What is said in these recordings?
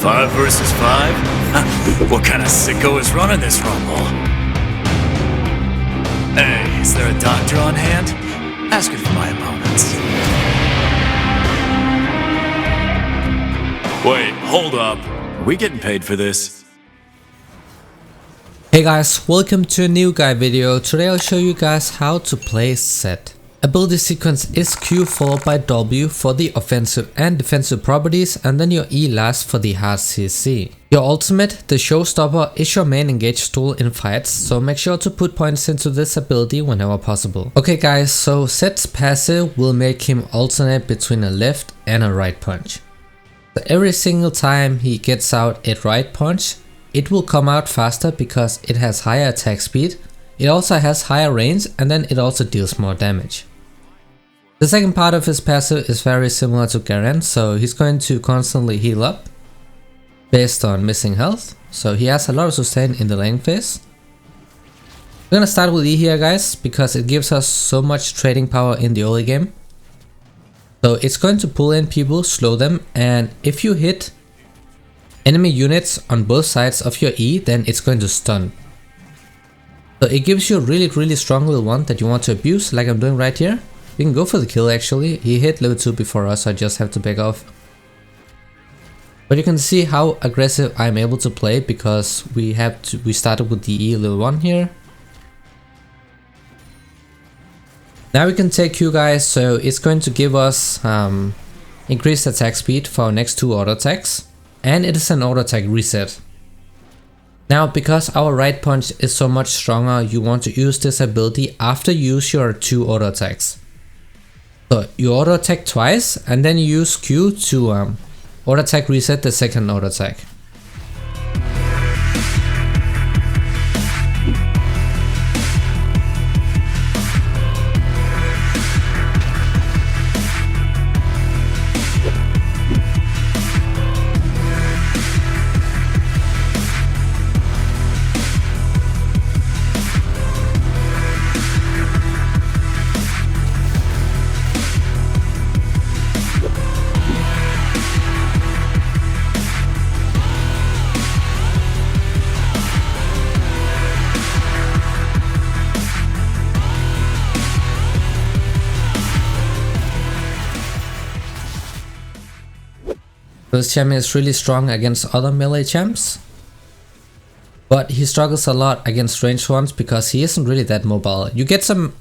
5 versus 5? What kind of sicko is running this rumble? Hey, is there a doctor on hand? Ask it for my opponents. Wait, hold up. Are we getting paid for this? Hey guys, welcome to a new guide video. Today I'll show you guys how to play Sett. Ability sequence is Q followed by W for the offensive and defensive properties, and then your E last for the hard CC. Your ultimate, the showstopper, is your main engaged tool in fights, so make sure to put points into this ability whenever possible. Okay guys, so Sett's passive will make him alternate between a left and a right punch. So every single time he gets out a right punch, it will come out faster because it has higher attack speed. It also has higher range, and then it also deals more damage. The second part of his passive is very similar to Garen, so he's going to constantly heal up based on missing health, so he has a lot of sustain in the lane phase. We're gonna start with E here guys, because it gives us so much trading power in the early game. So it's going to pull in people, slow them, and if you hit enemy units on both sides of your E, then it's going to stun. So it gives you a really strong level 1 that you want to abuse, like I'm doing right here. You can go for the kill actually. He hit level 2 before us, so I just have to back off. But you can see how aggressive I'm able to play because we started with the E level 1 here. Now we can take Q guys, so it's going to give us increased attack speed for our next 2 auto attacks. And it is an auto attack reset. Now because our right punch is so much stronger, you want to use this ability after you use your 2 auto attacks. So you auto attack twice and then you use Q to auto attack reset the second auto attack. This champion is really strong against other melee champs, but he struggles a lot against ranged ones because he isn't really that mobile. You get some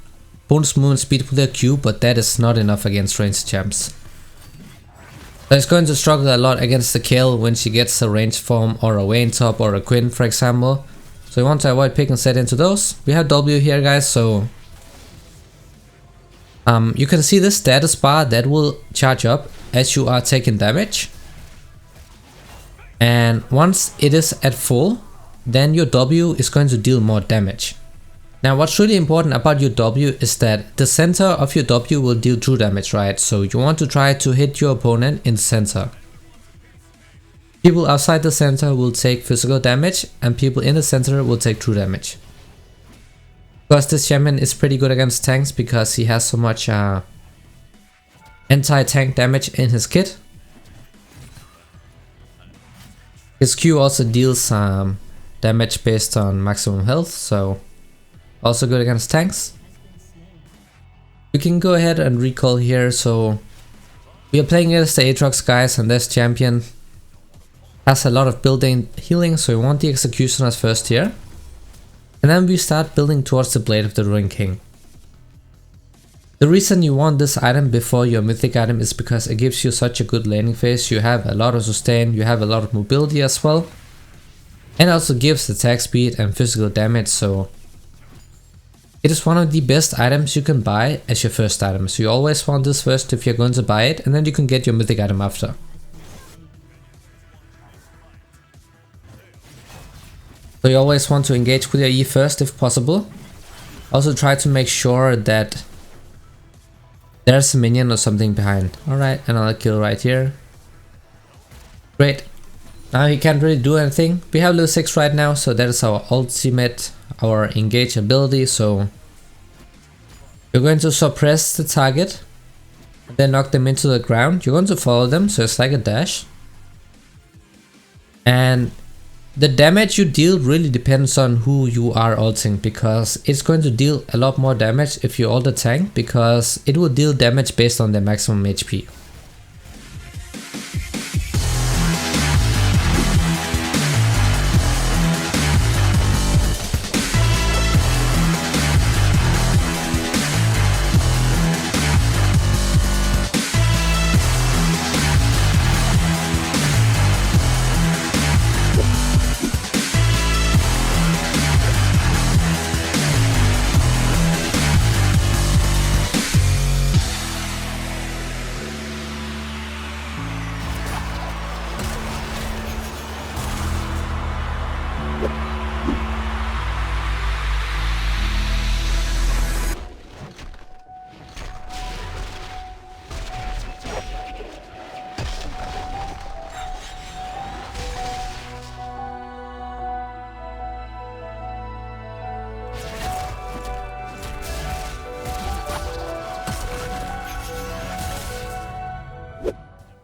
bonus movement speed with their Q, but that is not enough against ranged champs. So he's going to struggle a lot against the Kale when she gets a ranged form or a Vayne top or a Quinn for example. So you want to avoid pick and set into those. We have W here guys, so you can see the status bar that will charge up as you are taking damage. And once it is at full, then your W is going to deal more damage. Now what's really important about your W is that the center of your W will deal true damage, right? So you want to try to hit your opponent in the center. People outside the center will take physical damage and people in the center will take true damage. Because this champion is pretty good against tanks because he has so much anti-tank damage in his kit. His Q also deals damage based on maximum health, so also good against tanks. You can go ahead and recall here, so we are playing against the Aatrox guys and this champion has a lot of built-in healing, so we want the Executioners first here. And then we start building towards the Blade of the Ruined King. The reason you want this item before your mythic item is because it gives you such a good laning phase. You have a lot of sustain, you have a lot of mobility as well. And also gives attack speed and physical damage, so it is one of the best items you can buy as your first item. So you always want this first if you're going to buy it, and then you can get your mythic item after. So you always want to engage with your E first if possible. Also try to make sure that there's a minion or something behind. Alright, another kill right here. Great. Now he can't really do anything. We have level 6 right now, so that is our ultimate, our engage ability. So you're going to suppress the target, and then knock them into the ground. You're going to follow them, so it's like a dash. And the damage you deal really depends on who you are ulting, because it's going to deal a lot more damage if you ult a tank, because it will deal damage based on their maximum HP.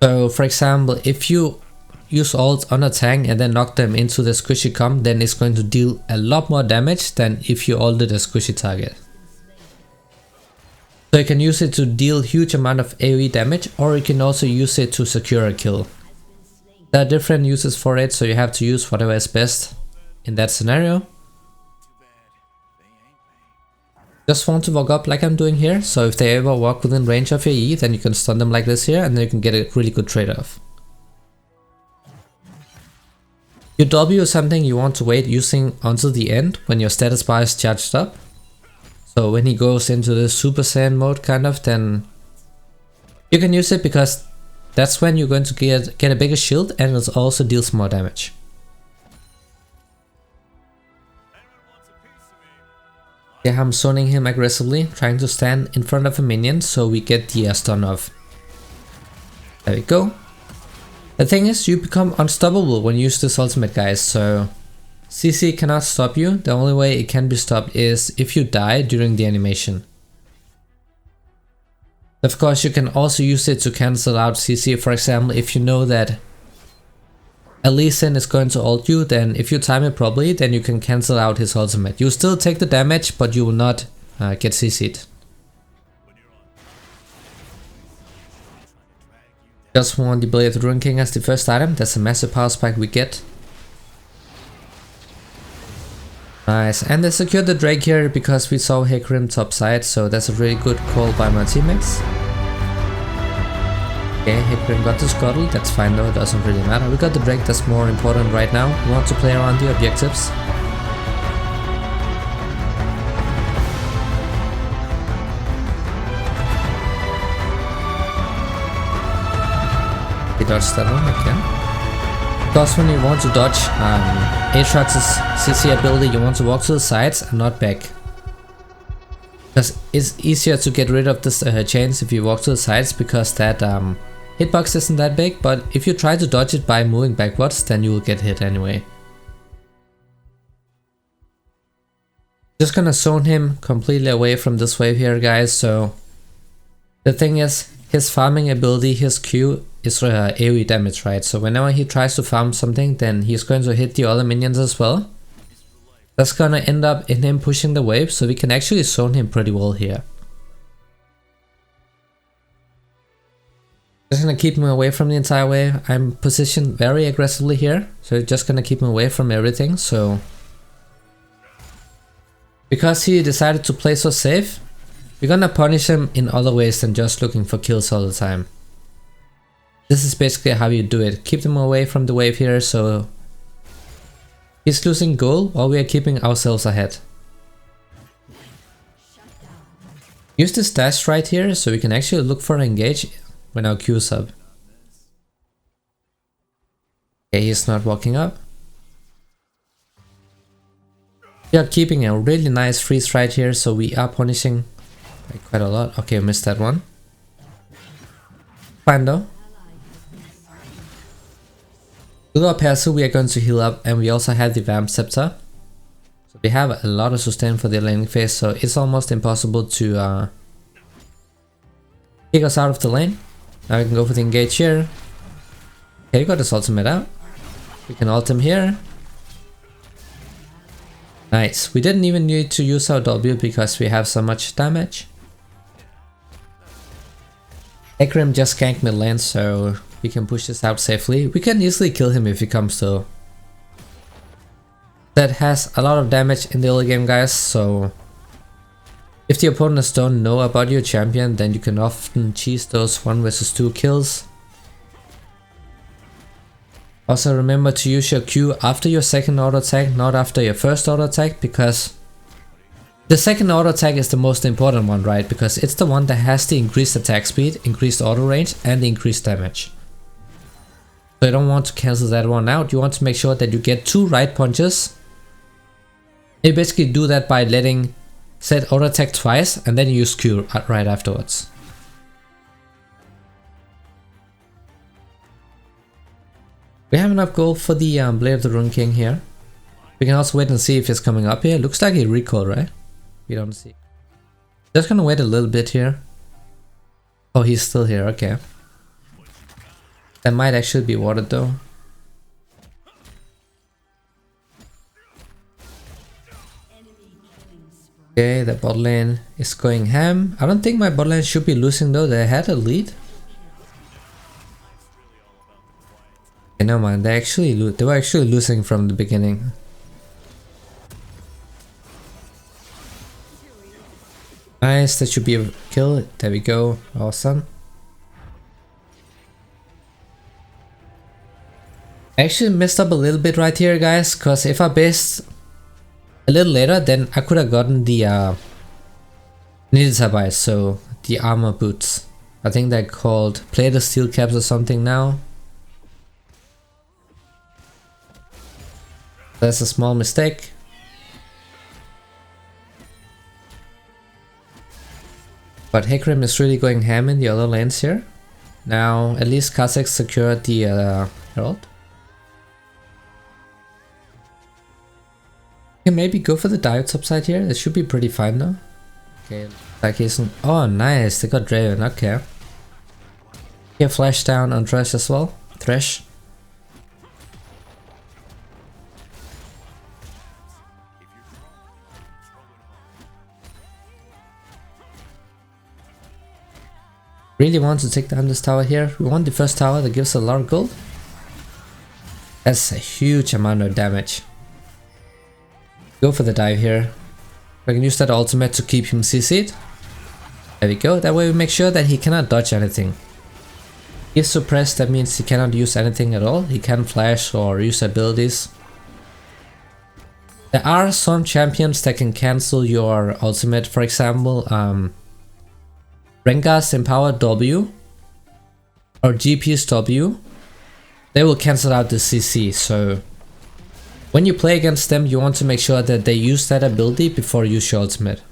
So for example, if you use ult on a tank and then knock them into the squishy comp, then it's going to deal a lot more damage than if you ulted a squishy target. So you can use it to deal huge amount of AoE damage, or you can also use it to secure a kill. There are different uses for it, so you have to use whatever is best in that scenario. Just want to walk up like I'm doing here, so if they ever walk within range of your E, then you can stun them like this here, and then you can get a really good trade-off. Your W is something you want to wait using until the end, when your status bar is charged up. So when he goes into the Super Saiyan mode kind of, then you can use it, because that's when you're going to get a bigger shield, and it also deals more damage. Yeah, I'm zoning him aggressively, trying to stand in front of a minion so we get the stun off. There we go. The thing is, you become unstoppable when you use this ultimate, guys, so CC cannot stop you. The only way it can be stopped is if you die during the animation. Of course, you can also use it to cancel out CC. For example, if you know that a Lee Sin is going to ult you, then if you time it properly, then you can cancel out his ultimate. You still take the damage, but you will not get CC'd. Just want the Blade of the Ruin King as the first item. That's a massive power spike we get. Nice, and they secured the Drake here because we saw Hecarim topside, so that's a really good call by my teammates. Okay, Hecarim got the Scuttle, that's fine though, it doesn't really matter. We got the Drake, that's more important right now. We want to play around the objectives. We dodged that one, okay. Because when you want to dodge Aatrox's CC ability, you want to walk to the sides and not back. Because it's easier to get rid of this chains if you walk to the sides, because that hitbox isn't that big, but if you try to dodge it by moving backwards, then you will get hit anyway. Just gonna zone him completely away from this wave here, guys. So the thing is, his farming ability, his Q is AoE damage, right? So whenever he tries to farm something, then he's going to hit the other minions as well. That's gonna end up in him pushing the wave, so we can actually zone him pretty well here. Just gonna keep him away from the entire wave. I'm positioned very aggressively here, so just gonna keep him away from everything. So because he decided to play so safe, we're gonna punish him in other ways than just looking for kills all the time. This is basically how you do it. Keep them away from the wave here, so he's losing goal while we are keeping ourselves ahead. Use this dash right here so we can actually look for an engage when our Q is up. Okay, he's not walking up. We are keeping a really nice freeze right here, so we are punishing quite a lot. Okay, missed that one. Fine though. With our passive, we are going to heal up, and we also have the Vamp Scepter. So we have a lot of sustain for the laning phase, so it's almost impossible to kick us out of the lane. Now we can go for the engage here. Okay, we got his ultimate out. We can ult him here. Nice. We didn't even need to use our W because we have so much damage. Hecarim just ganked mid lane, so we can push this out safely. We can easily kill him if he comes though. That has a lot of damage in the early game, guys, so if the opponents don't know about your champion, then you can often cheese those 1 versus 2 kills. Also remember to use your Q after your second auto attack, not after your first auto attack, because the second auto attack is the most important one, right? Because it's the one that has the increased attack speed, increased auto range, and the increased damage. So you don't want to cancel that one out. You want to make sure that you get 2 right punches. You basically do that by letting Sett auto attack twice and then use Q right afterwards. We have enough gold for the Blade of the Rune King here. We can also wait and see if he's coming up here. Looks like he recalled, right? We don't see. Just gonna wait a little bit here. Oh, he's still here, okay. That might actually be watered though. Okay, the bot lane is going ham. I don't think my bot lane should be losing though. They had a lead. Okay, never mind. They were actually losing from the beginning. Nice, that should be a kill. There we go. Awesome. I actually messed up a little bit right here, guys, because if I based a little later, then I could have gotten the Niditabai, so the armor boots. I think they're called plated steel caps or something now. That's a small mistake. But Hecarim is really going ham in the other lanes here. Now at least Kha'Zix secured the Herald. You can maybe go for the dive topside here. It should be pretty fine though. Okay, like he's oh nice, they got Draven, okay. Here flash down on Thresh as well. Thresh. Really want to take down this tower here. We want the first tower that gives a lot of gold. That's a huge amount of damage. Go for the dive here. We can use that ultimate to keep him CC'd. There we go. That way we make sure that he cannot dodge anything. If suppressed, that means he cannot use anything at all. He can flash or use abilities. There are some champions that can cancel your ultimate. For example, Rengar's Empowered W or GP's W, they will cancel out the CC, so when you play against them you want to make sure that they use that ability before you use your ultimate.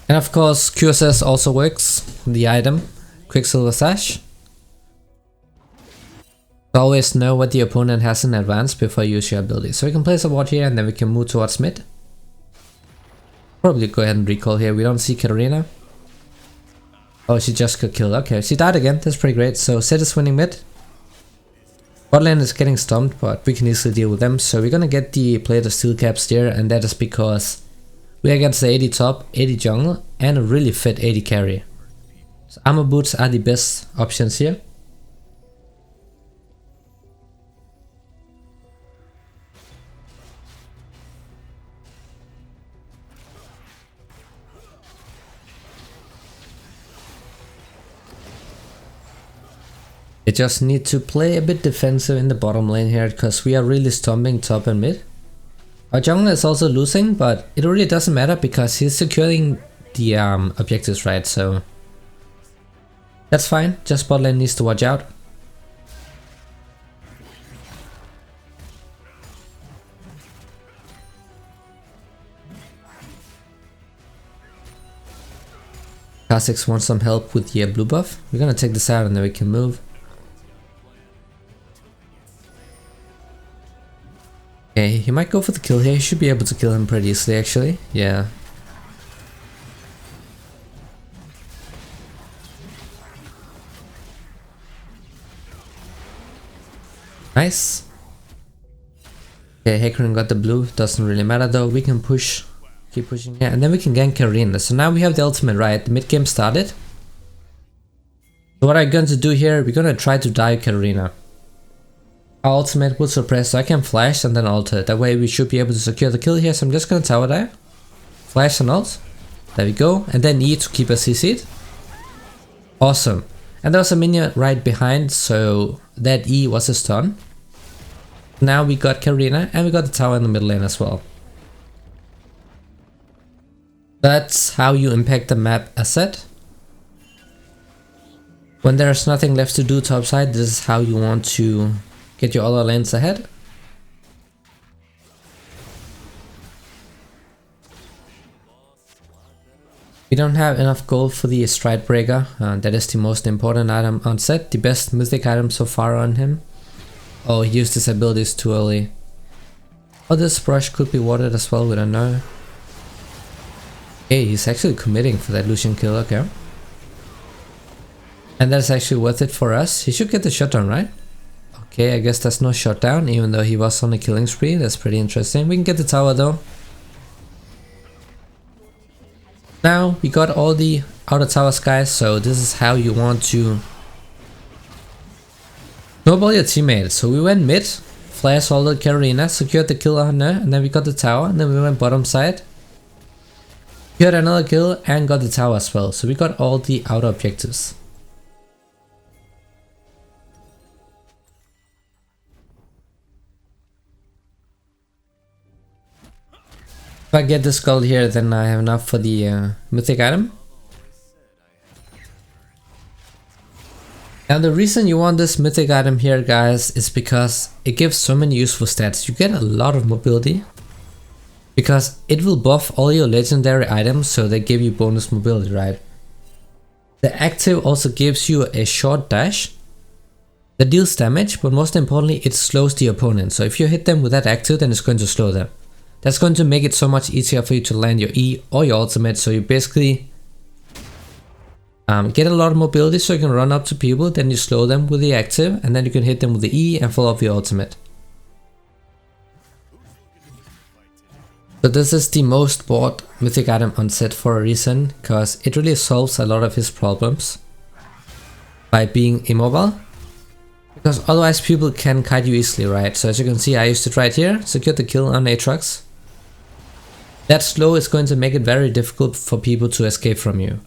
And of course QSS also works, the item, Quicksilver Sash. Always know what the opponent has in advance before you use your ability. So we can place a ward here and then we can move towards mid. Probably go ahead and recall here. We don't see Katarina. Oh, she just got killed. Okay, she died again. That's pretty great. So Sett is winning mid. Bot lane is getting stumped, but we can easily deal with them. So we're gonna get the plate of steel caps here, and that is because we're against the 80 top, 80 jungle, and a really fit 80 carry. So armor boots are the best options here. We just need to play a bit defensive in the bottom lane here, because we are really stomping top and mid. Our jungler is also losing, but it really doesn't matter because he's securing the objectives, right? So that's fine, just bot lane needs to watch out. Kha'Zix wants some help with the blue buff. We're gonna take this out and then we can move. Okay, he might go for the kill here. He should be able to kill him pretty easily actually. Yeah. Nice. Okay, Hecarim got the blue, doesn't really matter though, we can push, keep pushing here, and then we can gank Karina. So now we have the ultimate, right? The mid game started. So what I'm going to do here, we're going to try to die Karina. Our ultimate will suppress, so I can flash and then alter. That way we should be able to secure the kill here, so I'm just going to tower dive. Flash and ult. There we go, and then E to keep us CC'd. Awesome. And there was a minion right behind, so that E was a stun. Now we got Karina and we got the tower in the middle lane as well. That's how you impact the map as Sett. When there's nothing left to do topside, this is how you want to get your other lanes ahead. We don't have enough gold for the Stride Breaker, that is the most important item on Sett, the best mythic item so far on him. Oh, he used his abilities too early. Oh, this brush could be watered as well, we don't know. Okay, he's actually committing for that Lucian kill, okay. And that's actually worth it for us. He should get the shutdown, right? Okay, I guess that's no shutdown, even though he was on a killing spree. That's pretty interesting. We can get the tower though. Now, we got all the outer towers, guys, so this is how you want to snowball your teammates. So we went mid, flash all the Karina, secured the kill on her, and then we got the tower, and then we went bottom side. We got another kill and got the tower as well, so we got all the outer objectives. If I get this gold here, then I have enough for the mythic item. Now the reason you want this mythic item here, guys, is because it gives so many useful stats. You get a lot of mobility because it will buff all your legendary items, so they give you bonus mobility, right? The active also gives you a short dash that deals damage, but most importantly it slows the opponent. So if you hit them with that active, then it's going to slow them. That's going to make it so much easier for you to land your E or your ultimate, so you basically get a lot of mobility, so you can run up to people, then you slow them with the active, and then you can hit them with the E and follow up your ultimate. So this is the most bought mythic item on Sett for a reason, because it really solves a lot of his problems by being immobile. Because otherwise people can kite you easily, right? So as you can see, I used it right here, secured the kill on Aatrox. That slow is going to make it very difficult for people to escape from you.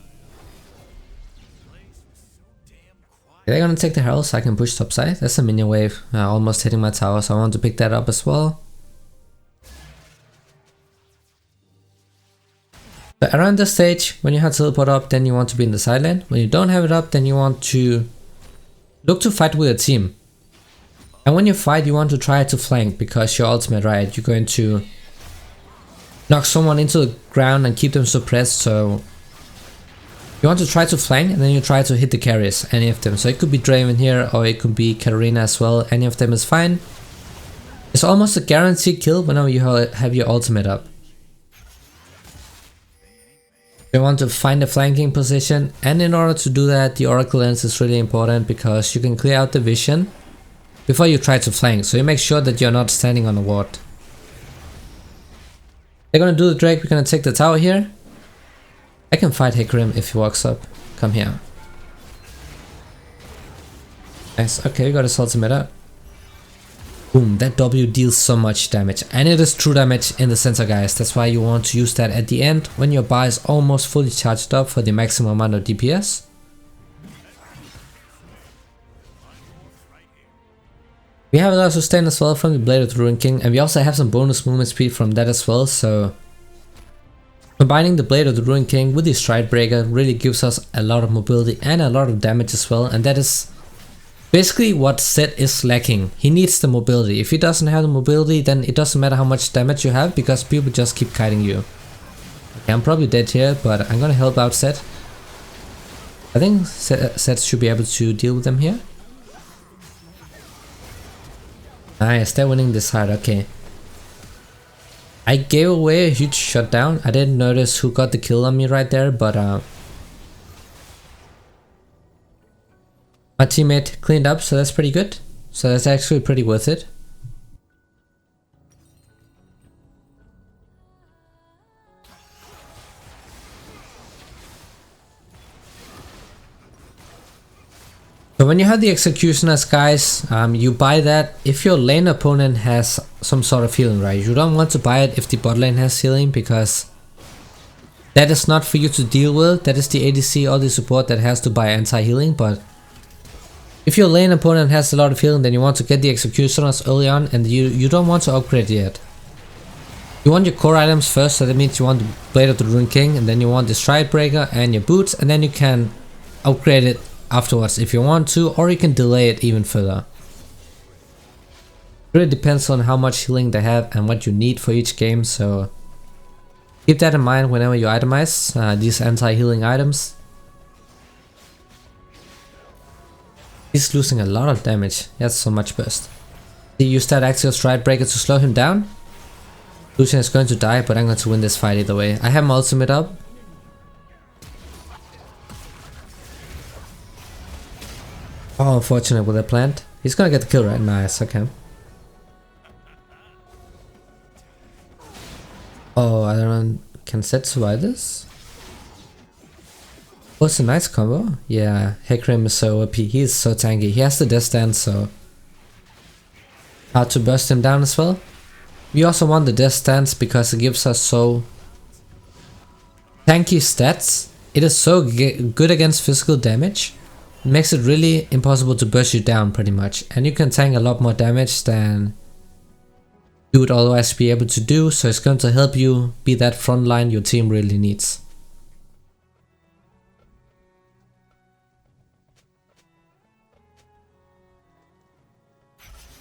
They're gonna take the herald so I can push topside. That's a minion wave, almost hitting my tower, so I want to pick that up as well. But around this stage, when you have teleport up, then you want to be in the side lane. When you don't have it up, then you want to look to fight with a team. And when you fight, you want to try to flank, because your ultimate, right, you're going to knock someone into the ground and keep them suppressed, so you want to try to flank, and then you try to hit the carries, any of them. So it could be Draven here, or it could be Karina as well, any of them is fine. It's almost a guaranteed kill whenever you have your ultimate up. You want to find a flanking position, and in order to do that, the Oracle Lens is really important, because you can clear out the vision before you try to flank, so you make sure that you're not standing on a ward. They're gonna do the Drake, we're gonna take the tower here. I can fight Hecarim if he walks up. Come here. Nice, okay, we got his ultimate up. Boom, that W deals so much damage, and it is true damage in the center, guys. That's why you want to use that at the end, when your bar is almost fully charged up for the maximum amount of DPS. We have a lot of sustain as well from the Blade of the Ruined King, and we also have some bonus movement speed from that as well, so combining the Blade of the Ruined King with the Stride Breaker really gives us a lot of mobility and a lot of damage as well, and that is basically what Sett is lacking. He needs the mobility. If he doesn't have the mobility, then it doesn't matter how much damage you have, because people just keep kiting you. Okay, I'm probably dead here, but I'm gonna help out Sett. I think Sett should be able to deal with them here. Nice, they're winning this side, okay. I gave away a huge shutdown. I didn't notice who got the kill on me right there, but my teammate cleaned up, so that's pretty good. so that's actually pretty worth it. So when you have the Executioners, guys, you buy that if your lane opponent has some sort of healing, right? You don't want to buy it if the bot lane has healing, because that is not for you to deal with. That is the ADC or the support that has to buy anti-healing. But if your lane opponent has a lot of healing, then you want to get the Executioners early on, and you don't want to upgrade yet. You want your core items first, so that means you want the Blade of the Rune King, and then you want the Stride Breaker and your boots, and then you can upgrade it afterwards if you want to, or you can delay it even further. It really depends on how much healing they have and what you need for each game, so keep that in mind whenever you itemize these anti-healing items. He's losing a lot of damage. He has so much burst. He used that Axial Stride Breaker to slow him down. Lucian is going to die, but I'm going to win this fight either way. I have my ultimate up. Oh, unfortunate with that plant. He's gonna get the kill, right? Nice, okay. Oh, I don't know. Can Sett survive this? Oh, it's a nice combo. Yeah, Hecarim is so OP. He's so tanky. He has the death stance, so hard to burst him down as well. We also want the death stance because it gives us so tanky stats. It is so good against physical damage. It makes it really impossible to burst you down pretty much, and you can tank a lot more damage than you would otherwise be able to do, so it's going to help you be that front line your team really needs.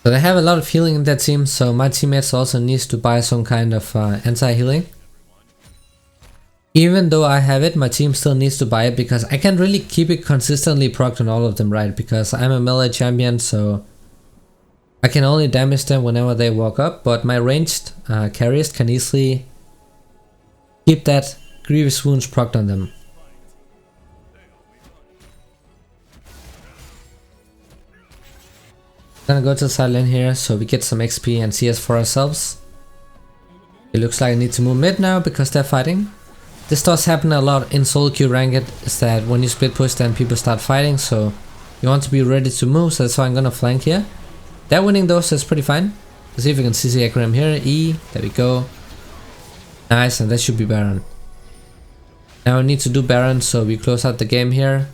So they have a lot of healing in their team, so my teammates also needs to buy some kind of anti-healing. Even though I have it, my team still needs to buy it because I can't really keep it consistently procced on all of them, right? Because I'm a melee champion, so I can only damage them whenever they walk up, but my ranged carriers can easily keep that grievous wounds procced on them. Gonna go to the side lane here so we get some XP and CS for ourselves. It looks like I need to move mid now because they're fighting. This does happen a lot in solo queue ranked, is that when you split push then people start fighting, so you want to be ready to move, so that's why I'm gonna flank here. They're winning though, so it's pretty fine. Let's see if we can CC Hecarim here. E, there we go. Nice, and that should be Baron. Now we need to do Baron, so we close out the game here.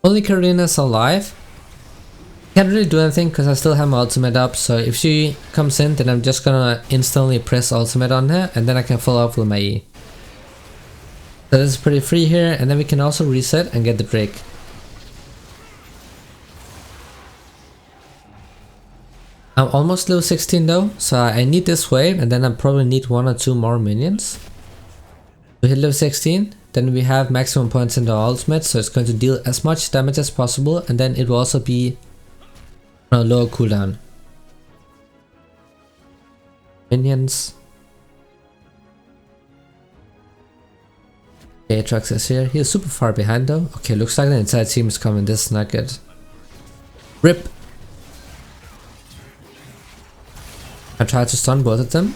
Only Karina's alive. Can't really do anything because I still have my ultimate up, so if she comes in then I'm just gonna instantly press ultimate on her and then I can follow up with my E. So this is pretty free here, and then we can also reset and get the Drake. I'm almost level 16 though, so I need this wave and then I probably need 1 or 2 more minions. We hit level 16, then we have maximum points in the ultimate, so it's going to deal as much damage as possible, and then it will also be on a lower cooldown. Minions. Okay, Atrax is here. He is super far behind though. Okay, looks like the entire team is coming. This is not good. RIP. I tried to stun both of them.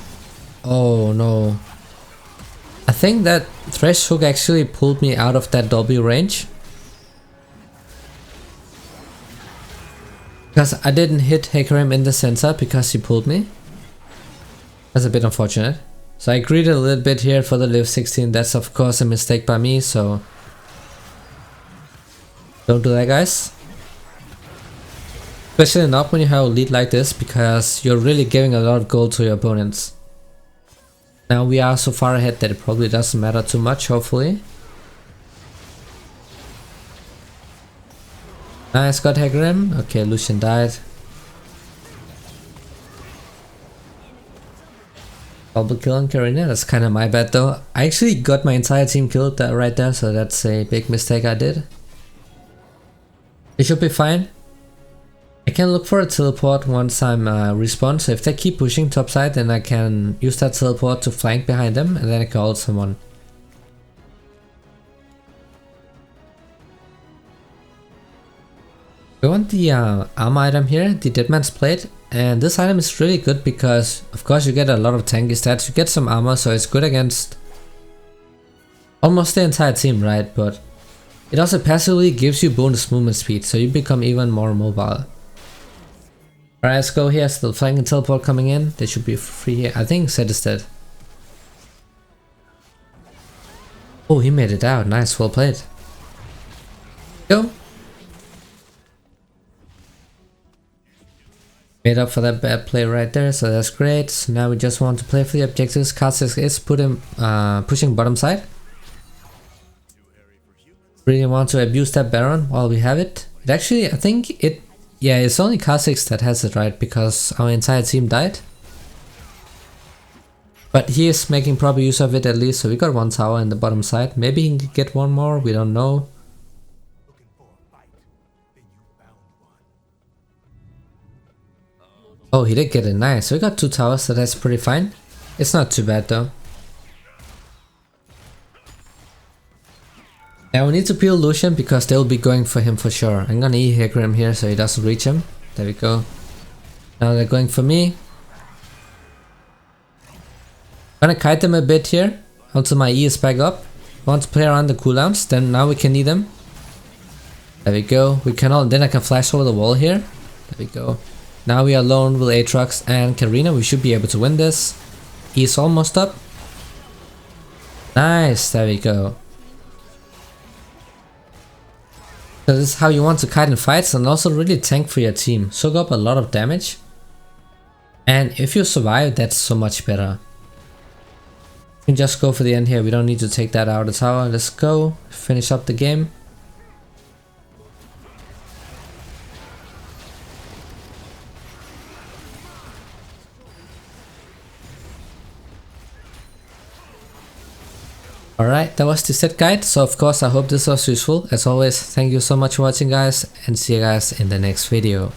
Oh no. I think that Thresh Hook actually pulled me out of that W range. Because I didn't hit Hecarim in the center because he pulled me. That's a bit unfortunate. So I greeted a little bit here for the level 16. That's of course a mistake by me, so don't do that, guys. Especially not when you have a lead like this, because you're really giving a lot of gold to your opponents. Now we are so far ahead that it probably doesn't matter too much, hopefully. Nice, got Hecarim. Okay, Lucian died. Double kill on Karina, that's kind of my bad though. I actually got my entire team killed right there, so that's a big mistake I did. It should be fine. I can look for a teleport once I'm respawned, so if they keep pushing topside then I can use that teleport to flank behind them and then I can ult someone. We want the armor item here, the Deadman's Plate, and this item is really good because of course you get a lot of tanky stats, you get some armor, so it's good against almost the entire team, right? But it also passively gives you bonus movement speed, so you become even more mobile. Alright, let's go here, still flank and teleport coming in, they should be free here. I think Sett is dead. Oh, he made it out, nice, well played. Go! Made up for that bad play right there, so that's great. So now we just want to play for the objectives. Card 6 is pushing bottom side. Really want to abuse that Baron while we have it. It actually, I think it, yeah, it's only card 6 that has it, right? Because our entire team died. But he is making proper use of it at least, so we got one tower in the bottom side. Maybe he can get one more, we don't know. Oh, he did get it, nice. So we got 2 towers, so that's pretty fine. It's not too bad though. Now we need to peel Lucian because they'll be going for him for sure. I'm gonna E-Hacker him here so he doesn't reach him. There we go. Now they're going for me. I'm gonna kite them a bit here until my E is back up. I want to play around the cooldowns, then now we can E them. There we go. We can all, then I can flash over the wall here. There we go. Now we are alone with Aatrox and Karina. We should be able to win this. E is almost up. Nice, there we go. So this is how you want to kite in fights and also really tank for your team. Soak up a lot of damage. And if you survive, that's so much better. You can just go for the end here. We don't need to take that out of the tower. Let's go. Finish up the game. Alright, that was the Sett guide, so of course I hope this was useful. As always, thank you so much for watching guys, and see you guys in the next video.